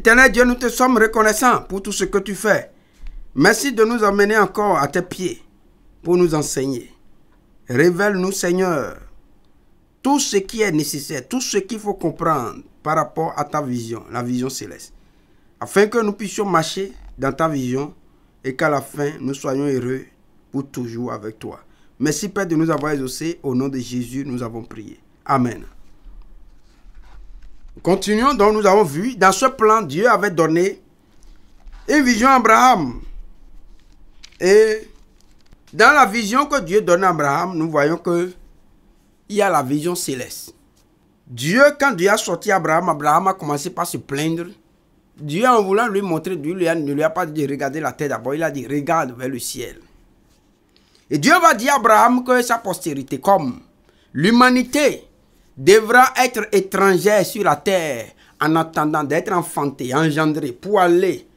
Éternel Dieu, nous te sommes reconnaissants pour tout ce que tu fais. Merci de nous emmener encore à tes pieds pour nous enseigner. Révèle-nous, Seigneur, tout ce qui est nécessaire, tout ce qu'il faut comprendre par rapport à ta vision, la vision céleste, afin que nous puissions marcher dans ta vision et qu'à la fin, nous soyons heureux pour toujours avec toi. Merci, Père, de nous avoir exaucés. Au nom de Jésus, nous avons prié. Amen. Continuons, donc nous avons vu, dans ce plan, Dieu avait donné une vision à Abraham. Et dans la vision que Dieu donne à Abraham, nous voyons que il y a la vision céleste. Dieu, quand Dieu a sorti Abraham, Abraham a commencé par se plaindre. Dieu, en voulant lui montrer, Dieu ne lui a pas dit de regarder la terre d'abord, il a dit regarde vers le ciel. Et Dieu va dire à Abraham que sa postérité, comme l'humanité, devra être étrangère sur la terre en attendant d'être enfantée, engendrée pour aller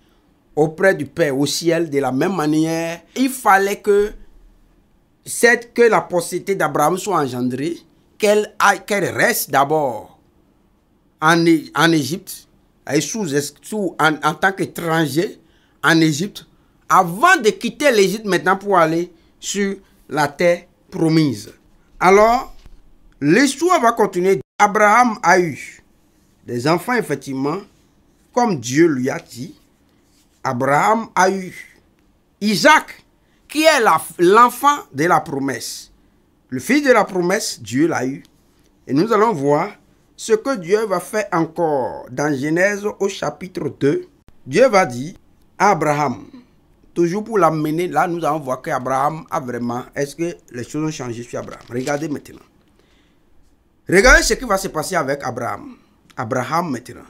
auprès du Père au ciel. De la même manière, il fallait que la postérité d'Abraham soit engendrée, qu'elle reste d'abord en Égypte, en tant qu'étranger en Égypte, avant de quitter l'Égypte maintenant pour aller sur la terre promise. Alors, l'histoire va continuer. Abraham a eu des enfants, effectivement, comme Dieu lui a dit. Abraham a eu Isaac, qui est l'enfant de la promesse. Le fils de la promesse, Dieu l'a eu. Et nous allons voir ce que Dieu va faire encore dans Genèse au chapitre 2. Dieu va dire à Abraham, toujours pour l'amener, là nous allons voir qu'Abraham a vraiment, est-ce que les choses ont changé sur Abraham? Regardez maintenant. Regardez ce qui va se passer avec Abraham. Abraham maintenant.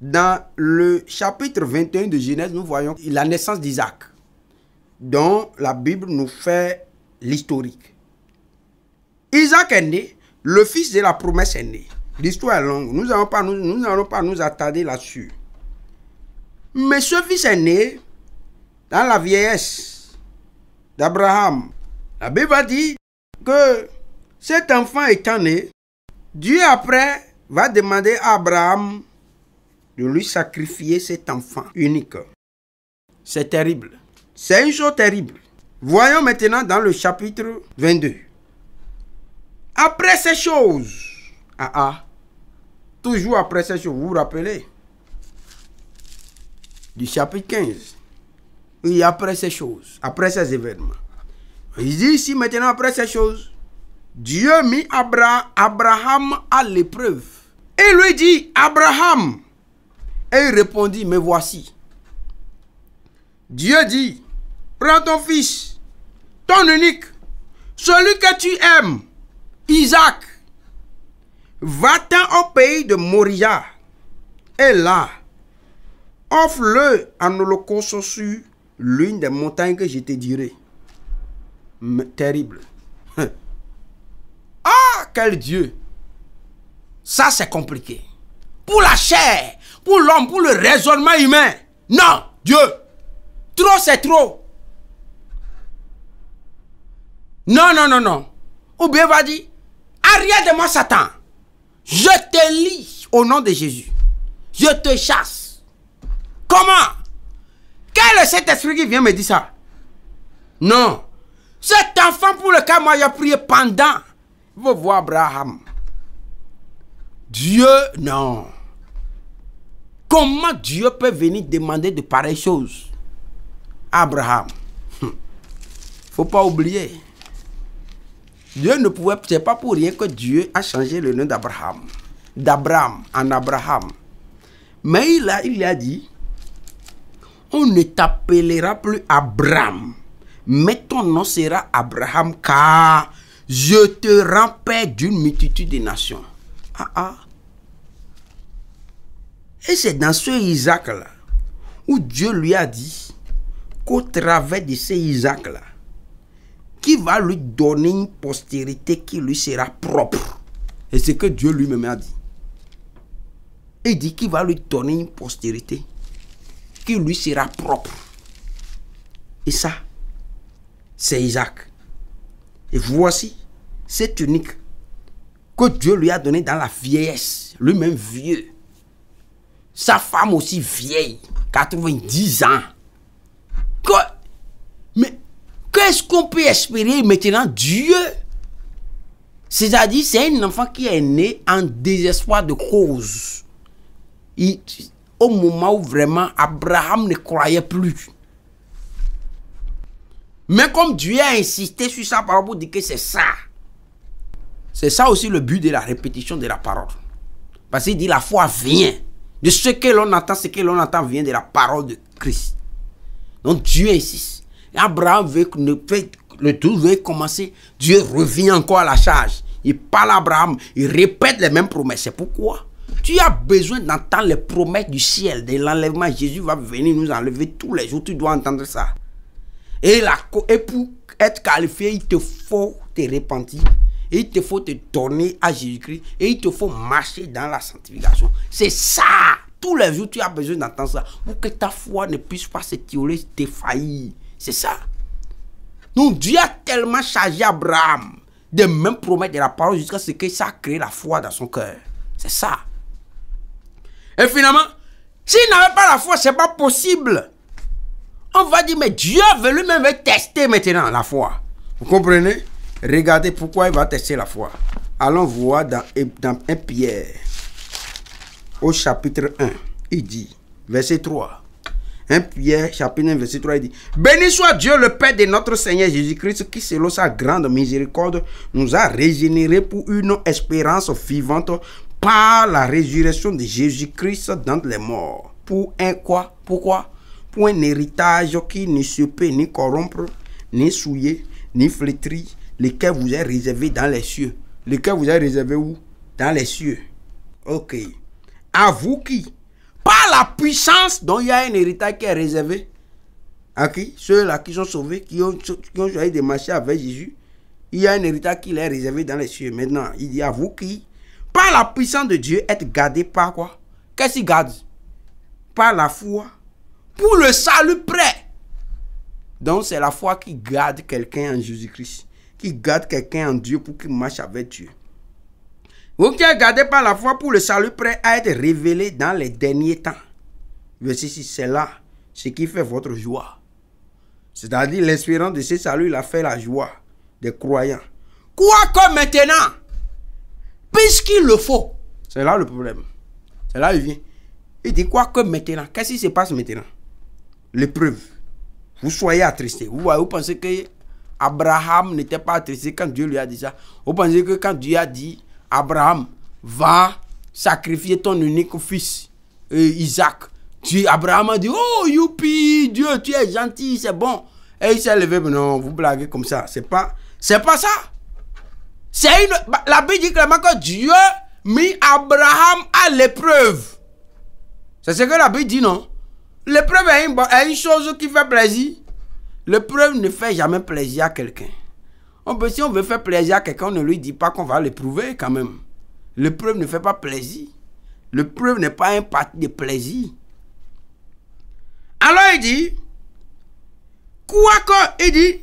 Dans le chapitre 21 de Genèse, nous voyons la naissance d'Isaac, dont la Bible nous fait l'historique. Isaac est né, le fils de la promesse est né. L'histoire est longue, nous n'allons pas nous attarder là-dessus. Mais ce fils est né dans la vieillesse d'Abraham. La Bible va dire que cet enfant étant né, Dieu après va demander à Abraham de lui sacrifier cet enfant unique. C'est terrible. C'est une chose terrible. Voyons maintenant dans le chapitre 22. Après ces choses, toujours après ces choses, vous vous rappelez du chapitre 15. Et après ces choses, après ces événements. Il dit ici maintenant après ces choses, Dieu mit Abraham à l'épreuve. Et lui dit, Abraham. Et il répondit, me voici. Dieu dit, prends ton fils, ton unique, celui que tu aimes, Isaac, va-t'en au pays de Moria, et là, offre-le en holocauste sur l'une des montagnes que je te dirai. Mais, terrible. Ah, quel Dieu! Ça, c'est compliqué. Pour la chair, pour l'homme, pour le raisonnement humain. Non, Dieu, trop c'est trop. Non, non, non, non. Ou bien va dire, arrière de moi, Satan. Je te lis au nom de Jésus. Je te chasse. Comment? Quel est cet esprit qui vient me dire ça? Non. Cet enfant pour lequel moi j'ai prié pendant. Vous voyez Abraham. Dieu, non. Comment Dieu peut venir demander de pareilles choses? Abraham. Faut pas oublier. Dieu ne pouvait, c'est pas pour rien que Dieu a changé le nom d'Abraham. D'Abraham en Abraham. Mais il a dit, on ne t'appellera plus Abraham, mais ton nom sera Abraham, car je te rends père d'une multitude de nations. Et c'est dans ce Isaac-là, où Dieu lui a dit, qu'au travers de ce Isaac-là, qui va lui donner une postérité qui lui sera propre. Et c'est que Dieu lui-même a dit. Il dit qu'il va lui donner une postérité qui lui sera propre. Et ça, c'est Isaac. Et voici cette unique que Dieu lui a donné dans la vieillesse, lui-même vieux. Sa femme aussi vieille, 90 ans. Mais qu'est-ce qu'on peut espérer maintenant Dieu? C'est-à-dire, c'est un enfant qui est né en désespoir de cause. Au moment où vraiment Abraham ne croyait plus. Mais comme Dieu a insisté sur sa parole pour dire que c'est ça. C'est ça aussi le but de la répétition de la parole. Parce qu'il dit la foi vient. De ce que l'on entend, ce que l'on entend vient de la parole de Christ. Donc Dieu insiste. Et Abraham veut le tout veut commencer. Dieu revient encore à la charge. Il parle à Abraham. Il répète les mêmes promesses. C'est pourquoi tu as besoin d'entendre les promesses du ciel, de l'enlèvement. Jésus va venir nous enlever tous les jours. Tu dois entendre ça. Et pour être qualifié, il te faut te repentir. Et il te faut te donner à Jésus-Christ. Et il te faut marcher dans la sanctification. C'est ça. Tous les jours, tu as besoin d'entendre ça. Pour que ta foi ne puisse pas s'étioler, défaillir. C'est ça. Donc Dieu a tellement chargé Abraham de même promettre de la parole jusqu'à ce que ça crée la foi dans son cœur. C'est ça. Et finalement, s'il n'avait pas la foi, ce n'est pas possible. On va dire, mais Dieu veut lui-même tester maintenant la foi. Vous comprenez? Regardez pourquoi il va tester la foi. Allons voir dans 1 Pierre, au chapitre 1, il dit, verset 3. 1 Pierre, chapitre 1, verset 3, il dit, béni soit Dieu le Père de notre Seigneur Jésus-Christ, qui selon sa grande miséricorde, nous a régénérés pour une espérance vivante par la résurrection de Jésus-Christ d'entre les morts. Pour un quoi? Pourquoi? Pour un héritage qui ne se peut ni corrompre, ni souiller, ni flétrir, lequel vous est réservé dans les cieux. Lequel vous est réservé où? Dans les cieux. Ok. À vous qui, par la puissance dont il y a un héritage qui est réservé, à qui? Ceux-là qui sont sauvés, qui ont choisi de marcher avec Jésus, il y a un héritage qui est réservé dans les cieux. Maintenant, il dit à vous qui, par la puissance de Dieu, êtes gardés par quoi? Qu'est-ce qu'il garde? Par la foi. Pour le salut prêt. Donc c'est la foi qui garde quelqu'un en Jésus-Christ. Qui garde quelqu'un en Dieu pour qu'il marche avec Dieu. Vous qui êtes gardés par la foi pour le salut prêt à être révélé dans les derniers temps. Verset 6, c'est là ce qui fait votre joie. C'est-à-dire l'espérance de ce salut, il a fait la joie des croyants. Quoique maintenant, puisqu'il le faut. C'est là le problème. C'est là il vient. Il dit quoi que maintenant? Qu'est-ce qui se passe maintenant? L'épreuve. Vous soyez attristés. Vous voyez, vous pensez que Abraham n'était pas attristé quand Dieu lui a dit ça. Vous pensez que quand Dieu a dit, Abraham, va sacrifier ton unique fils, Isaac. Abraham a dit, oh youpi, Dieu, tu es gentil, c'est bon. Et il s'est levé, mais non, vous blaguez comme ça. C'est pas ça. La Bible dit clairement que Dieu mit Abraham à l'épreuve. C'est ce que la Bible dit, non? L'épreuve est une chose qui fait plaisir. L'épreuve ne fait jamais plaisir à quelqu'un. Si on veut faire plaisir à quelqu'un, on ne lui dit pas qu'on va l'éprouver quand même. L'épreuve ne fait pas plaisir. L'épreuve n'est pas un parti de plaisir. Alors il dit, quoique, il dit,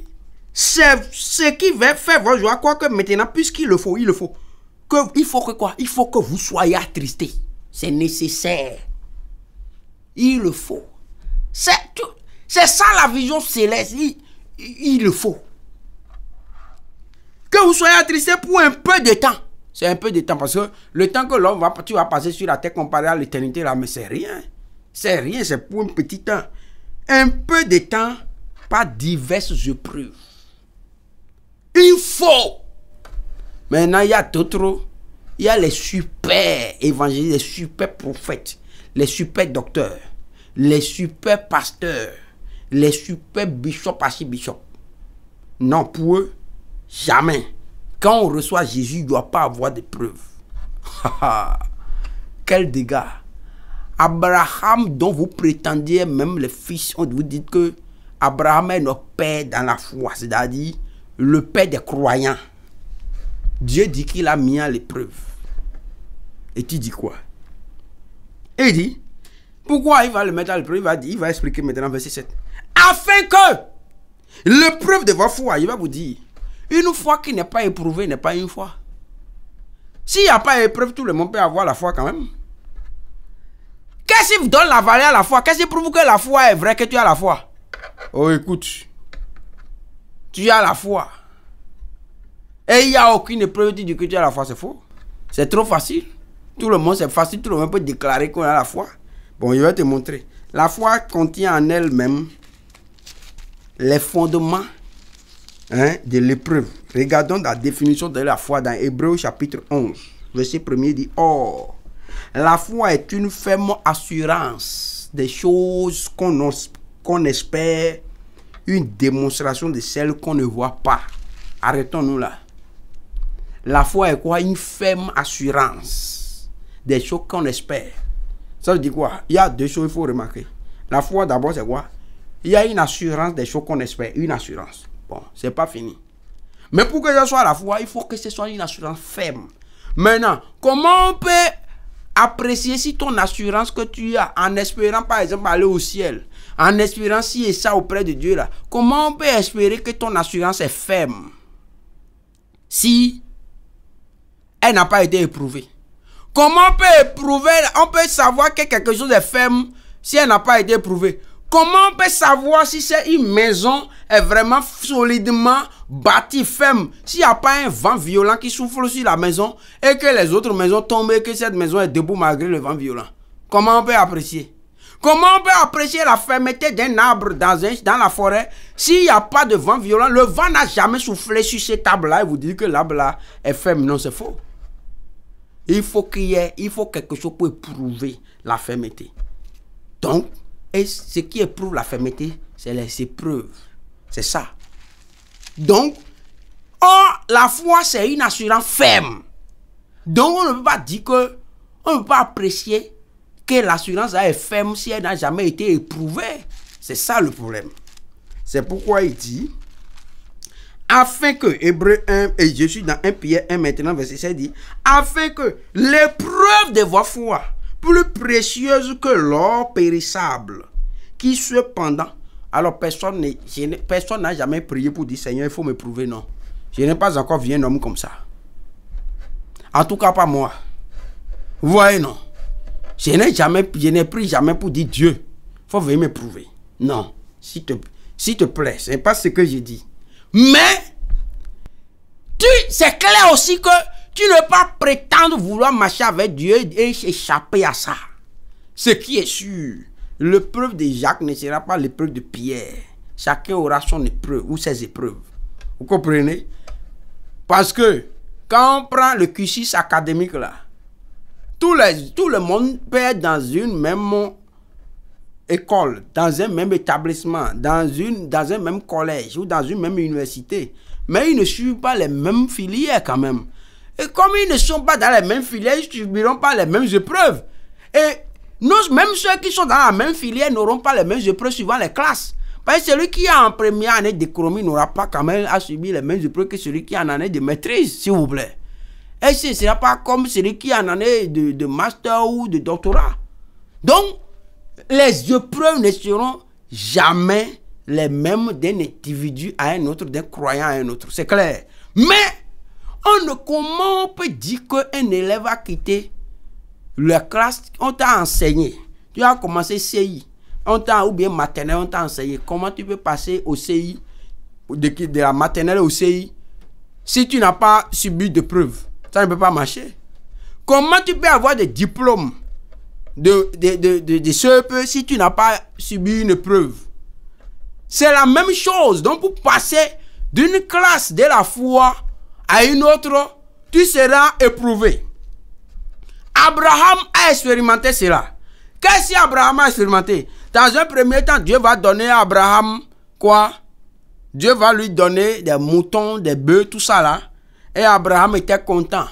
c'est ce qui va faire votre joie, quoique maintenant, puisqu'il le faut, il faut que quoi? Il faut que vous soyez attristés. C'est nécessaire. Il le faut. C'est ça la vision céleste. Il le faut. Que vous soyez attristés pour un peu de temps. C'est un peu de temps parce que le temps que l'homme tu vas passer sur la terre comparé à l'éternité là, mais c'est rien. C'est rien, c'est pour un petit temps. Un peu de temps par diverses épreuves. Il faut. Maintenant, il y a d'autres. Il y a les super évangélistes, les super prophètes, les super docteurs, les super pasteurs, les super bishops, archibishops. Non, pour eux, jamais. Quand on reçoit Jésus, il ne doit pas avoir de preuves. Quel dégât. Abraham, dont vous prétendiez même les fils, on vous dit que Abraham est notre père dans la foi, c'est-à-dire le père des croyants. Dieu dit qu'il a mis à l'épreuve. Et tu dis quoi? Il dit, pourquoi il va le mettre à l'épreuve? Il va expliquer maintenant verset 7. Afin que l'épreuve de votre foi, il va vous dire, une foi qui n'est pas éprouvée n'est pas une foi. S'il n'y a pas d'épreuve, tout le monde peut avoir la foi quand même. qu'est-ce qui donne la valeur à la foi? Qu'est-ce qui prouve que la foi est vraie, que tu as la foi? Oh, écoute. Tu as la foi. Et il n'y a aucune preuve qui dit que tu as la foi, c'est faux. C'est trop facile. Tout le monde, c'est facile. Tout le monde peut déclarer qu'on a la foi. Bon, je vais te montrer. La foi contient en elle-même les fondements de l'épreuve. Regardons la définition de la foi dans Hébreux chapitre 11. Verset 1er dit, « Or, la foi est une ferme assurance des choses qu'on espère, une démonstration de celles qu'on ne voit pas. » Arrêtons-nous là. La foi est quoi? Une ferme assurance des choses qu'on espère. Ça veut dire quoi? Il y a deux choses qu'il faut remarquer. La foi d'abord c'est quoi? Il y a une assurance des choses qu'on espère. Une assurance. Bon, c'est pas fini. Mais pour que ce soit la foi, il faut que ce soit une assurance ferme. Maintenant, comment on peut apprécier si ton assurance que tu as en espérant par exemple aller au ciel, en espérant ci et ça auprès de Dieu là, comment on peut espérer que ton assurance est ferme si elle n'a pas été éprouvée? Comment on peut savoir que quelque chose est ferme si elle n'a pas été éprouvée? Comment on peut savoir si c'est une maison est vraiment solidement bâtie, ferme, s'il n'y a pas un vent violent qui souffle sur la maison et que les autres maisons tombent et que cette maison est debout malgré le vent violent? Comment on peut apprécier? Comment on peut apprécier la fermeté d'un arbre dans la forêt s'il n'y a pas de vent violent? Le vent n'a jamais soufflé sur cet arbre-là et vous dites que l'arbre-là est ferme. Non, c'est faux. Il faut quelque chose pour éprouver la fermeté. Donc, et ce qui éprouve la fermeté, c'est les épreuves. C'est ça. Donc, la foi, c'est une assurance ferme. Donc, on ne peut pas dire que, on ne peut pas apprécier que l'assurance est ferme si elle n'a jamais été éprouvée. C'est ça le problème. C'est pourquoi il dit, afin que, Hébreux 1, et je suis dans 1 Pierre 1 maintenant, verset 7 dit, afin que l'épreuve de votre foi, plus précieuse que l'or périssable, qui cependant, alors personne n'a jamais prié pour dire, Seigneur, il faut me prouver, non. Je n'ai pas encore vu un homme comme ça. En tout cas, pas moi. Vous voyez, non. Je n'ai prié jamais pour dire, Dieu, il faut venir me prouver. Non, s'il te plaît, ce n'est pas ce que j'ai dit. Mais, c'est clair aussi que tu ne peux pas prétendre vouloir marcher avec Dieu et échapper à ça. Ce qui est sûr, l'épreuve de Jacques ne sera pas l'épreuve de Pierre. Chacun aura son épreuve ou ses épreuves. Vous comprenez? Parce que quand on prend le cursus académique là, tout le monde peut être dans une même école, dans un même établissement, dans un même collège ou dans une même université. Mais ils ne suivent pas les mêmes filières quand même. Et comme ils ne sont pas dans les mêmes filières, ils ne subiront pas les mêmes épreuves. Et même ceux qui sont dans la même filière n'auront pas les mêmes épreuves suivant les classes. Parce que celui qui est en première année d'économie n'aura pas quand même à subir les mêmes épreuves que celui qui est en année de maîtrise, s'il vous plaît. Et ce ne sera pas comme celui qui est en année de master ou de doctorat. Donc, les épreuves ne seront jamais les mêmes d'un individu à un autre, d'un croyant à un autre. C'est clair. Mais, comment on peut dire qu'un élève a quitté la classe, on t'a enseigné. Tu as commencé CI, ou bien maternelle, on t'a enseigné. Comment tu peux passer au CI, de la maternelle au CI, si tu n'as pas subi de preuves? Ça ne peut pas marcher. Comment tu peux avoir des diplômes de CEP si tu n'as pas subi une preuve? C'est la même chose. Donc, pour passer d'une classe de la foi à une autre, tu seras éprouvé. Abraham a expérimenté cela. Qu'est-ce qu'Abraham a expérimenté? Dans un premier temps, Dieu va donner à Abraham quoi? Dieu va lui donner des moutons, des bœufs, tout ça là. Et Abraham était content.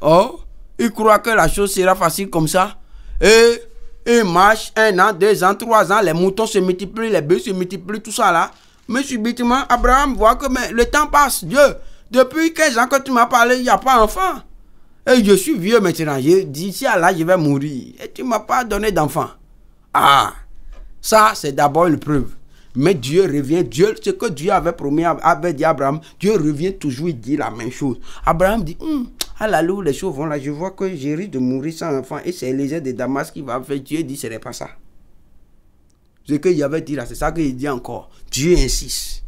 Oh, il croit que la chose sera facile comme ça. Et il marche 1 an, 2 ans, 3 ans, les moutons se multiplient, les bœufs se multiplient, tout ça là. Mais subitement, Abraham voit que le temps passe. Dieu, depuis 15 ans que tu m'as parlé, il n'y a pas d'enfant. Et je suis vieux maintenant. D'ici à là, je vais mourir. Et tu ne m'as pas donné d'enfant. Ah, ça, c'est d'abord une preuve. Mais Dieu revient. Ce que Dieu avait promis, avait dit à Abraham, Dieu revient toujours et dit la même chose. Abraham dit, Alléluia, les choses vont là. Je vois que j'ai risque de mourir sans enfant. Et c'est Élisée de Damas qui va faire. Dieu dit, ce n'est pas ça. Ce qu'il avait dit là, c'est ça qu'il dit encore. Dieu insiste.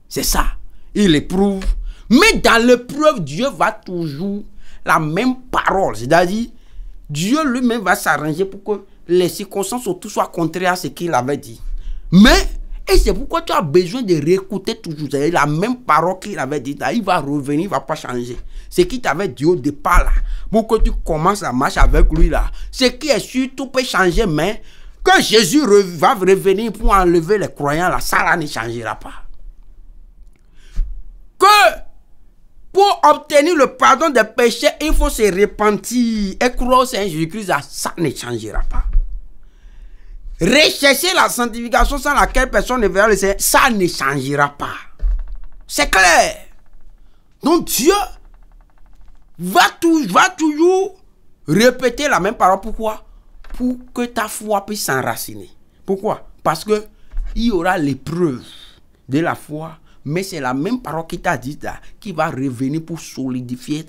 C'est ça. Il éprouve. Mais dans l'épreuve, Dieu va toujours la même parole. C'est-à-dire, Dieu lui-même va s'arranger pour que les circonstances autour soient contraires à ce qu'il avait dit. Mais, et c'est pourquoi tu as besoin de réécouter toujours. C'est la même parole qu'il avait dit. Là, il va revenir, il ne va pas changer. Ce qu'il t'avait dit au départ là, pour que tu commences à marcher avec lui là. Ce qui est sûr, tout peut changer, mais que Jésus va revenir pour enlever les croyants là, ça là ne changera pas. Que pour obtenir le pardon des péchés, il faut se repentir et croire au Seigneur Jésus-Christ, ça ne changera pas. Rechercher la sanctification sans laquelle personne ne verra le Seigneur, ça ne changera pas. C'est clair. Donc Dieu va toujours répéter la même parole. Pourquoi? Pour que ta foi puisse s'enraciner. Pourquoi? Parce que il y aura l'épreuve de la foi. Mais c'est la même parole qui t'a dit là, qui va revenir pour solidifier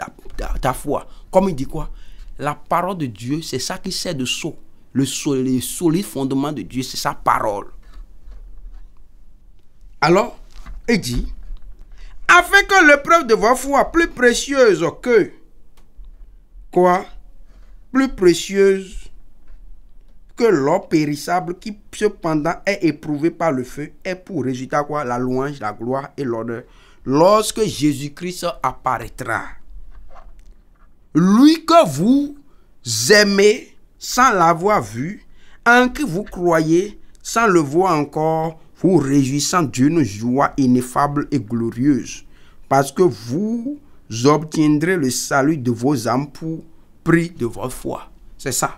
ta foi. Comme il dit quoi? La parole de Dieu, c'est ça qui sert de sceau. Le solide fondement de Dieu, c'est sa parole. Alors, il dit, afin que l'épreuve de votre foi, plus précieuse que quoi? Plus précieuse que l'or périssable qui cependant est éprouvé par le feu est pour résultat quoi? La louange, la gloire et l'honneur lorsque Jésus-Christ apparaîtra. Lui que vous aimez sans l'avoir vu, en qui vous croyez sans le voir encore, vous réjouissant d'une joie ineffable et glorieuse, parce que vous obtiendrez le salut de vos âmes pour prix de votre foi. C'est ça.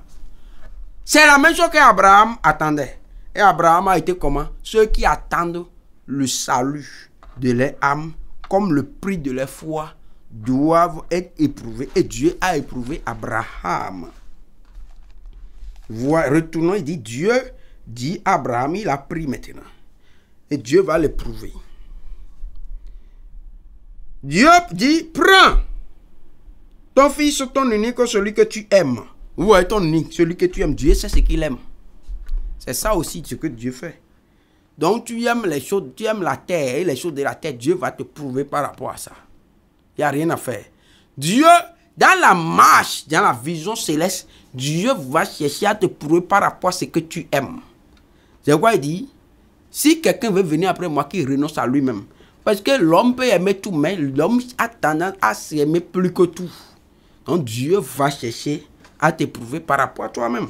C'est la même chose qu'Abraham attendait. Et Abraham a été comment? Ceux qui attendent le salut de leur âme, comme le prix de leur foi, doivent être éprouvés. Et Dieu a éprouvé Abraham. Retournons, il dit, Dieu dit Abraham, il a pris maintenant. Et Dieu va l'éprouver. Dieu dit, prends ton fils, ton unique, celui que tu aimes. Vous voyez ton unique, celui que tu aimes. Dieu sait ce qu'il aime. C'est ça aussi ce que Dieu fait. Donc tu aimes les choses, tu aimes la terre et les choses de la terre. Dieu va te prouver par rapport à ça. Il n'y a rien à faire. Dieu, dans la marche, dans la vision céleste, Dieu va chercher à te prouver par rapport à ce que tu aimes. C'est quoi il dit? Si quelqu'un veut venir après moi, qu'il renonce à lui-même. Parce que l'homme peut aimer tout, mais l'homme a tendance à s'aimer plus que tout. Donc Dieu va chercher à t'éprouver par rapport à toi-même.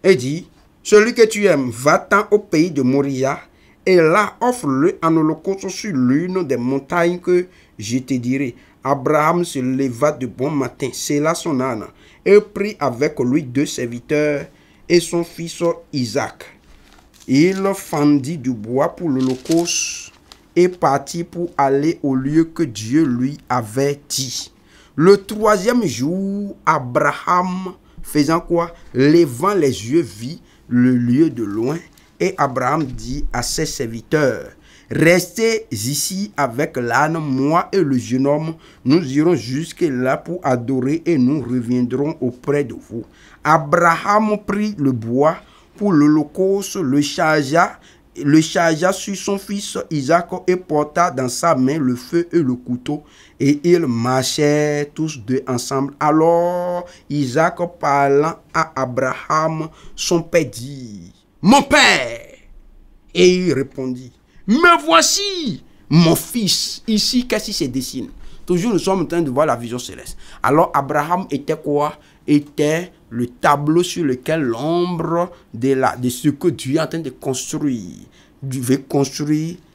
Et dit, celui que tu aimes, va-t'en au pays de Moria, et là offre-le en holocauste sur l'une des montagnes que je te dirai. Abraham se leva de bon matin, sella son âne, et prit avec lui 2 serviteurs et son fils Isaac. Il fendit du bois pour l'holocauste et partit pour aller au lieu que Dieu lui avait dit. Le 3e jour, Abraham faisant quoi? Levant les yeux, vit le lieu de loin. Et Abraham dit à ses serviteurs, restez ici avec l'âne, moi et le jeune homme, nous irons jusque là pour adorer et nous reviendrons auprès de vous. Abraham prit le bois pour l'holocauste, le chargea sur son fils Isaac et porta dans sa main le feu et le couteau, et ils marchaient tous deux ensemble. Alors Isaac, parlant à Abraham, son père, dit, mon père. Et il répondit, me voici, mon fils. Ici, qu'est-ce qui se dessine? Toujours nous sommes en train de voir la vision céleste. Alors Abraham était quoi? Était le tableau sur lequel l'ombre de ce que Dieu est en train de construire,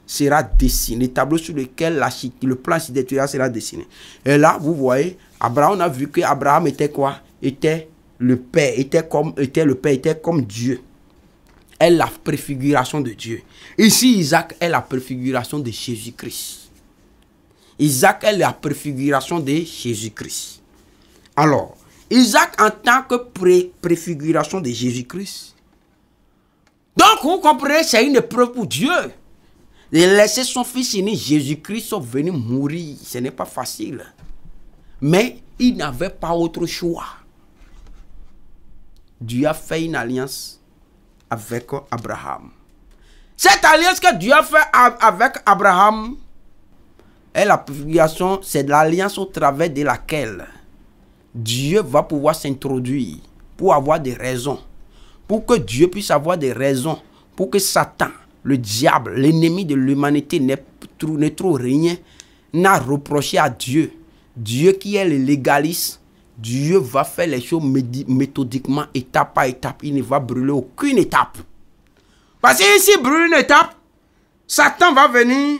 sera dessiné. Le tableau sur lequel le plan architectural sera dessiné. Et là, vous voyez, Abraham, on a vu qu'Abraham était quoi? Était le Père, était comme Dieu. Est la préfiguration de Dieu. Ici, Isaac est la préfiguration de Jésus-Christ. Isaac est la préfiguration de Jésus-Christ. Alors, Isaac en tant que préfiguration de Jésus-Christ. Donc, vous comprenez, c'est une épreuve pour Dieu. De laisser son fils aîné Jésus-Christ venir mourir. Ce n'est pas facile. Mais Il n'avait pas autre choix. Dieu a fait une alliance avec Abraham. Cette alliance que Dieu a fait avec Abraham est la préfiguration, c'est l'alliance au travers de laquelle Dieu va pouvoir s'introduire pour avoir des raisons. Pour que Dieu puisse avoir des raisons. Pour que Satan, le diable, l'ennemi de l'humanité ne trouve rien à reprocher à Dieu. Dieu qui est le légaliste, Dieu va faire les choses méthodiquement, étape par étape. Il ne va brûler aucune étape. Parce que s'il brûle une étape, Satan va venir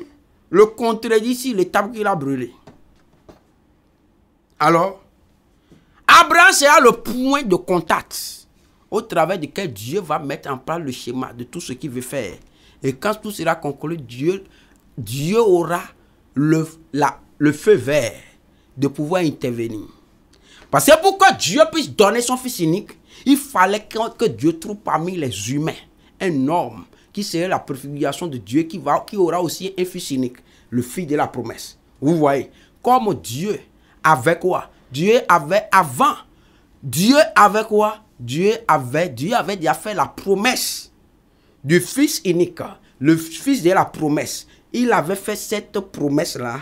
le contredire sur l'étape qu'il a brûlée. Alors, Abraham sera le point de contact au travers duquel Dieu va mettre en place le schéma de tout ce qu'il veut faire. Et quand tout sera conclu, Dieu aura le feu vert de pouvoir intervenir. Parce que pour que Dieu puisse donner son fils unique, il fallait que Dieu trouve parmi les humains un homme qui serait la préfiguration de Dieu, qui aura aussi un fils unique, le fils de la promesse. Vous voyez, comme Dieu avait quoi? Dieu avait avant. Dieu avait quoi? Dieu avait déjà fait la promesse du fils unique, le fils de la promesse. Il avait fait cette promesse-là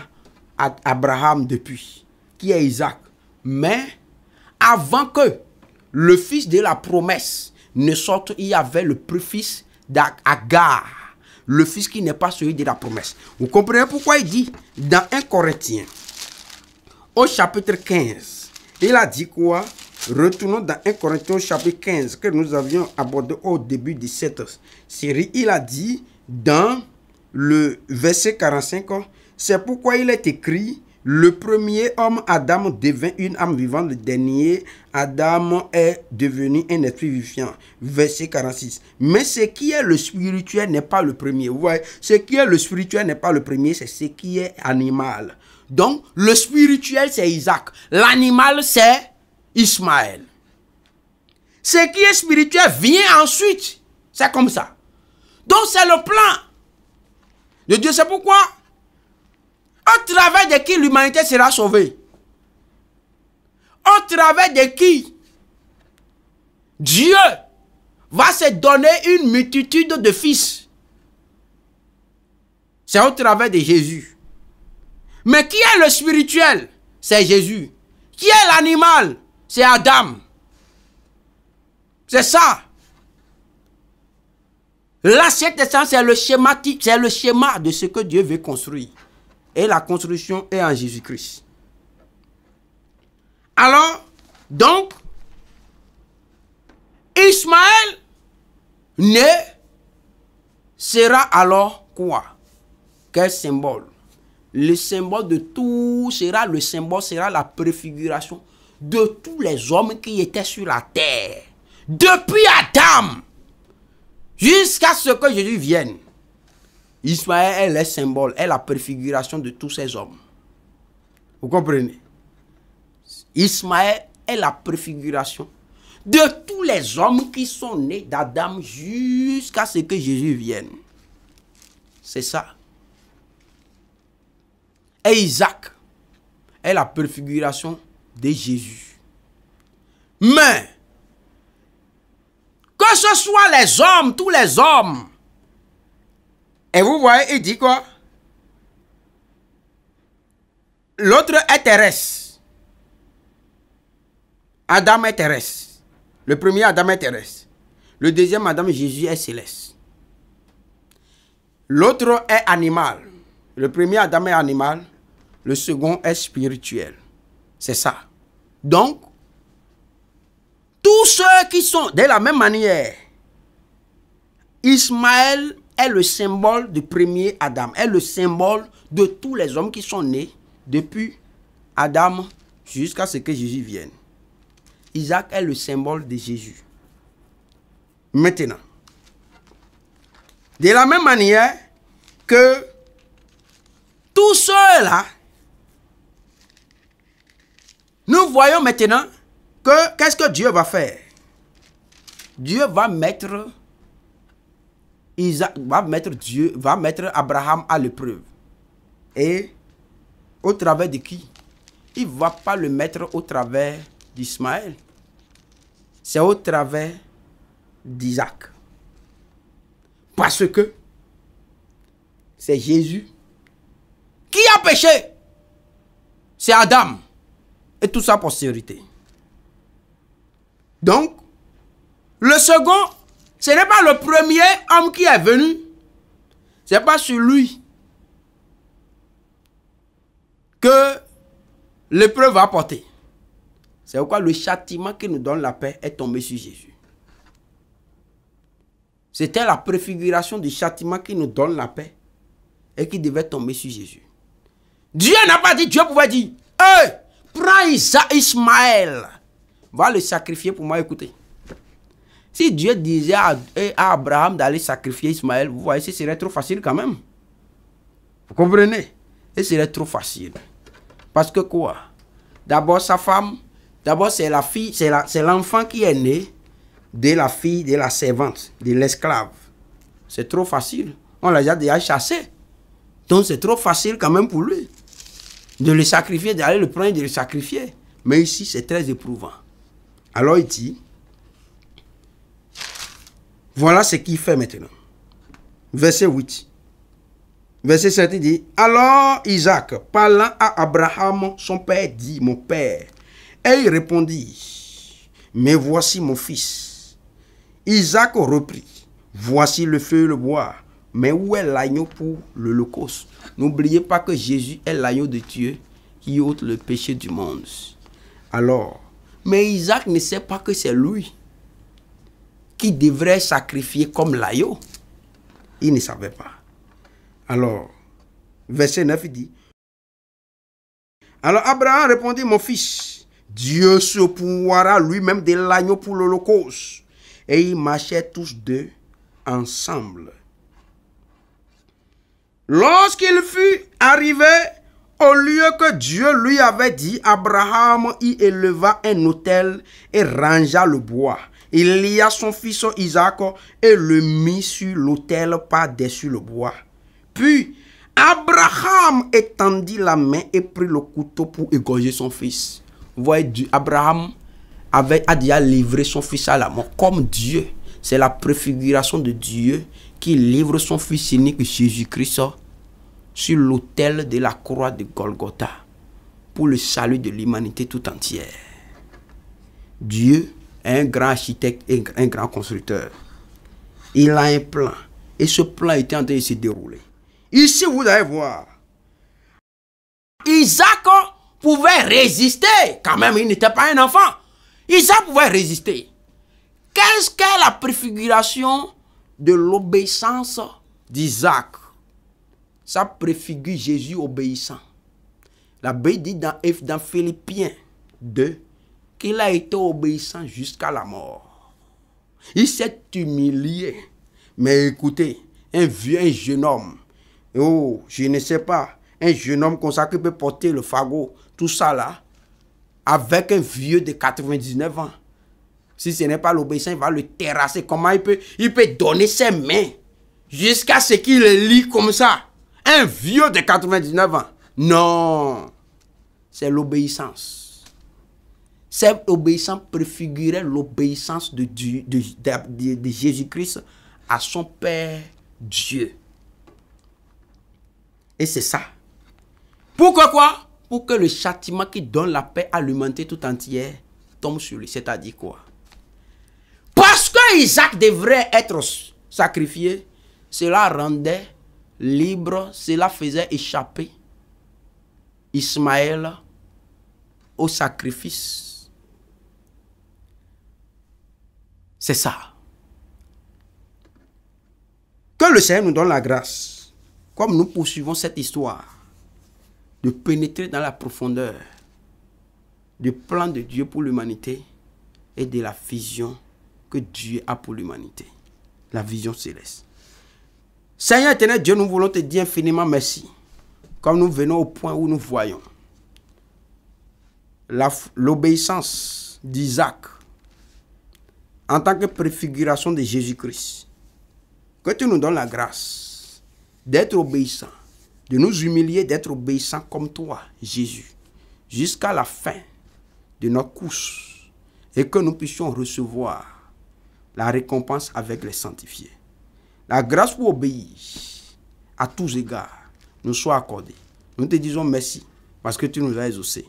à Abraham depuis, qui est Isaac. Mais avant que le fils de la promesse ne sorte, il y avait le fils d'Agar, le fils qui n'est pas celui de la promesse. Vous comprenez pourquoi il dit dans 1 Corinthiens, au chapitre 15, il a dit quoi? Retournons dans 1 Corinthiens au chapitre 15 que nous avions abordé au début de cette série. Il a dit dans le verset 45, c'est pourquoi il est écrit, le premier homme Adam devint une âme vivante, le dernier Adam est devenu un esprit vivant. Verset 46. Mais ce qui est le spirituel n'est pas le premier. Vous voyez, ce qui est le spirituel n'est pas le premier, c'est ce qui est animal. Donc, le spirituel, c'est Isaac. L'animal, c'est Ismaël. Ce qui est spirituel vient ensuite. C'est comme ça. Donc, c'est le plan de Dieu. C'est pourquoi, au travers de qui l'humanité sera sauvée. Au travers de qui Dieu va se donner une multitude de fils. C'est au travers de Jésus. Mais qui est le spirituel? C'est Jésus. Qui est l'animal? C'est Adam. C'est ça. L'assiette essence, c'est le schéma de ce que Dieu veut construire. Et la construction est en Jésus-Christ. Alors, donc, Ismaël sera alors quoi? Quel symbole? Le symbole de tout sera la préfiguration de tous les hommes qui étaient sur la terre. Depuis Adam jusqu'à ce que Jésus vienne. Ismaël est le symbole, est la préfiguration de tous ces hommes. Vous comprenez? Ismaël est la préfiguration de tous les hommes qui sont nés d'Adam jusqu'à ce que Jésus vienne. C'est ça. Et Isaac est la préfiguration de Jésus. Mais, que ce soit les hommes, tous les hommes, et vous voyez, il dit quoi? L'autre est terrestre. Adam est terrestre. Le premier Adam est terrestre. Le deuxième Adam, Jésus, est céleste. L'autre est animal. Le premier Adam est animal. Le second est spirituel. C'est ça. Donc, tous ceux qui sont de la même manière, Ismaël est le symbole du premier Adam, est le symbole de tous les hommes qui sont nés depuis Adam jusqu'à ce que Jésus vienne. Isaac est le symbole de Jésus. Maintenant, de la même manière que tous ceux-là, nous voyons maintenant que qu'est-ce que Dieu va faire? Dieu va mettre Abraham à l'épreuve. Et au travers de qui? il ne va pas le mettre au travers d'Ismaël. C'est au travers d'Isaac. Parce que c'est Jésus qui a péché. C'est Adam et toute sa postérité. Donc, le second, ce n'est pas le premier homme qui est venu. Ce n'est pas celui que l'épreuve va porter. C'est pourquoi le châtiment qui nous donne la paix est tombé sur Jésus. C'était la préfiguration du châtiment qui nous donne la paix et qui devait tomber sur Jésus. Dieu n'a pas dit, Dieu pouvait dire, hey, prends Ismaël, va le sacrifier pour moi, écoutez. Si Dieu disait à Abraham d'aller sacrifier Ismaël, vous voyez, ce serait trop facile quand même. Vous comprenez? Ce serait trop facile. Parce que quoi? D'abord sa femme, d'abord c'est la fille, c'est l'enfant qui est né de la fille de la servante, de l'esclave. C'est trop facile. On l'a déjà chassé. Donc c'est trop facile quand même pour lui de le sacrifier, d'aller le prendre et de le sacrifier. Mais ici c'est très éprouvant. Alors il dit, voilà ce qu'il fait maintenant. Verset 8. Verset 7, il dit, alors Isaac, parlant à Abraham, son père, dit, mon père. Et il répondit, mais voici mon fils. Isaac reprit, voici le feu et le bois, mais où est l'agneau pour l'holocauste? N'oubliez pas que Jésus est l'agneau de Dieu qui ôte le péché du monde. Alors, mais Isaac ne sait pas que c'est lui qui devrait sacrifier comme l'agneau. Il ne savait pas. Alors, verset 9, il dit, alors Abraham répondit, mon fils, Dieu se pourvoira lui-même de l'agneau pour l'holocauste. Et ils marchaient tous deux ensemble. Lorsqu'il fut arrivé au lieu que Dieu lui avait dit, Abraham y éleva un autel et rangea le bois. Il lia son fils Isaac et le mit sur l'autel par-dessus le bois. Puis Abraham étendit la main et prit le couteau pour égorger son fils. Vous voyez, Abraham a déjà livré son fils à la mort. Comme Dieu, c'est la préfiguration de Dieu qui livre son fils unique Jésus-Christ sur l'autel de la croix de Golgotha pour le salut de l'humanité tout entière. Dieu est un grand architecte et un grand constructeur. Il a un plan et ce plan était en train de se dérouler. Ici, vous allez voir, Isaac pouvait résister. Quand même, il n'était pas un enfant. Isaac pouvait résister. Qu'est-ce qu'est la préfiguration de l'obéissance d'Isaac? Ça préfigure Jésus obéissant. La Bible dit dans Philippiens 2 qu'il a été obéissant jusqu'à la mort. Il s'est humilié. Mais écoutez, un jeune homme, oh, je ne sais pas, un jeune homme comme ça qui peut porter le fagot, tout ça là, avec un vieux de 99 ans. Si ce n'est pas l'obéissant, il va le terrasser. Comment il peut donner ses mains jusqu'à ce qu'il le lie comme ça? Un vieux de 99 ans. Non. C'est l'obéissance. Cette obéissance préfigurait l'obéissance de Jésus-Christ à son Père Dieu. Et c'est ça. Pourquoi quoi? Pour que le châtiment qui donne la paix à l'humanité tout entière tombe sur lui. C'est-à-dire quoi? Parce que Isaac devrait être sacrifié, cela rendait libre, cela faisait échapper Ismaël au sacrifice. C'est ça. Que le Seigneur nous donne la grâce, comme nous poursuivons cette histoire, de pénétrer dans la profondeur du plan de Dieu pour l'humanité et de la vision que Dieu a pour l'humanité. La vision céleste. Seigneur éternel Dieu, nous voulons te dire infiniment merci. Comme nous venons au point où nous voyons l'obéissance d'Isaac en tant que préfiguration de Jésus-Christ. Que tu nous donnes la grâce d'être obéissant, de nous humilier, d'être obéissant comme toi, Jésus, jusqu'à la fin de notre course et que nous puissions recevoir la récompense avec les sanctifiés. La grâce pour obéir à tous égards nous soit accordée. Nous te disons merci parce que tu nous as exaucés.